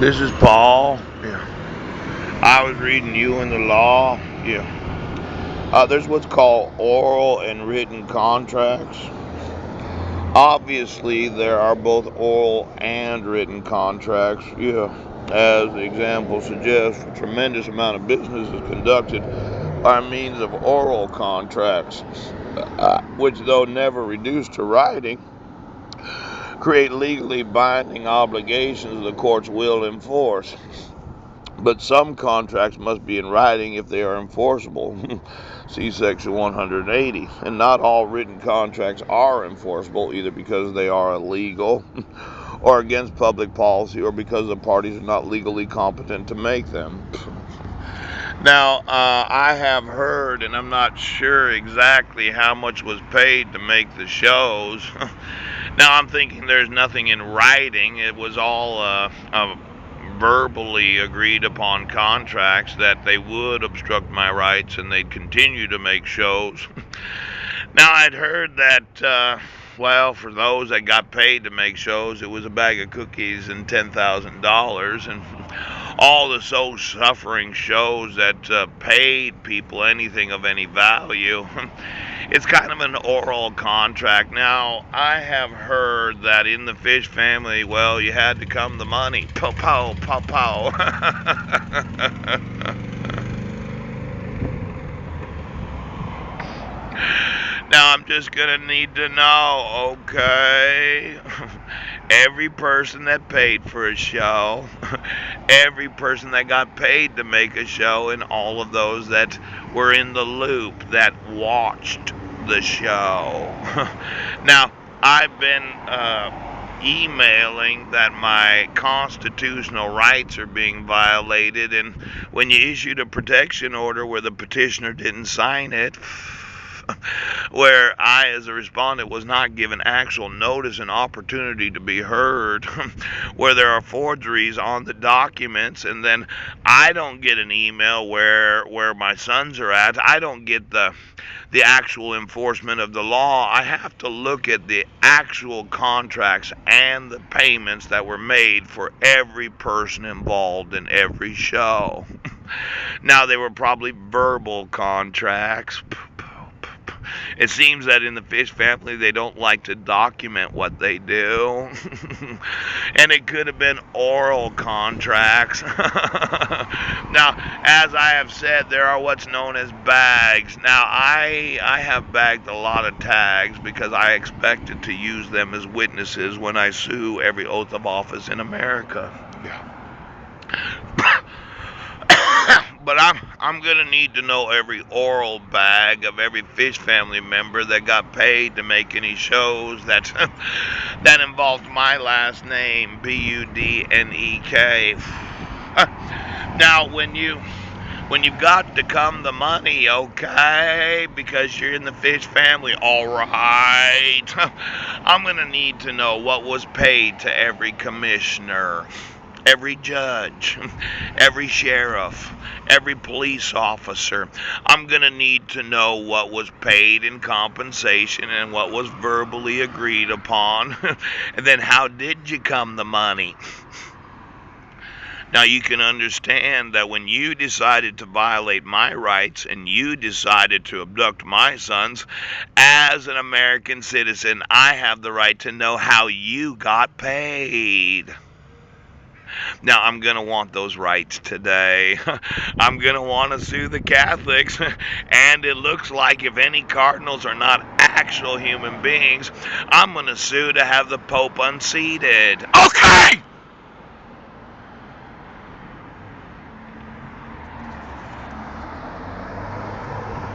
This is Paul. Yeah. I was reading You and the Law. Yeah. There's what's called oral and written contracts. Obviously, there are both oral and written contracts. Yeah. As the example suggests, a tremendous amount of business is conducted by means of oral contracts, which, though never reduced to writing, create legally binding obligations the courts will enforce. But some contracts must be in writing if they are enforceable. See Section 180. And not all written contracts are enforceable, either because they are illegal or against public policy or because the parties are not legally competent to make them. Now, I have heard, and I'm not sure exactly how much was paid to make the shows. Now, I'm thinking there's nothing in writing. It was all verbally agreed upon contracts that they would obstruct my rights and they'd continue to make shows. Now, I'd heard that, for those that got paid to make shows, it was a bag of cookies and $10,000. And all the soul-suffering shows that paid people anything of any value, it's kind of an oral contract. Now, I have heard that in the fish family, well, you had to come the money. Pow, pow, pow, pow. Now, I'm just going to need to know, okay, every person that paid for a show, every person that got paid to make a show, and all of those that were in the loop that watched the show. Now, I've been emailing that my constitutional rights are being violated, and when you issued a protection order where the petitioner didn't sign it, where I, as a respondent, was not given actual notice and opportunity to be heard, where there are forgeries on the documents, and then I don't get an email where my sons are at. I don't get the actual enforcement of the law. I have to look at the actual contracts and the payments that were made for every person involved in every show. Now, they were probably verbal contracts. It seems that in the fish family, they don't like to document what they do. And it could have been oral contracts. Now, as I have said, there are what's known as bags. Now, I have bagged a lot of tags because I expected to use them as witnesses when I sue every oath of office in America. Yeah. But I'm gonna need to know every oral bag of every fish family member that got paid to make any shows that that involved my last name, Budnek. Now, when you've got to come the money, okay, because you're in the fish family, all right. I'm gonna need to know what was paid to every commissioner, every judge, every sheriff, every police officer. I'm going to need to know what was paid in compensation and what was verbally agreed upon. And then how did you come the money? Now, you can understand that when you decided to violate my rights and you decided to abduct my sons, as an American citizen, I have the right to know how you got paid. Now, I'm going to want those rights today. I'm going to want to sue the Catholics. And it looks like if any cardinals are not actual human beings, I'm going to sue to have the Pope unseated. Okay!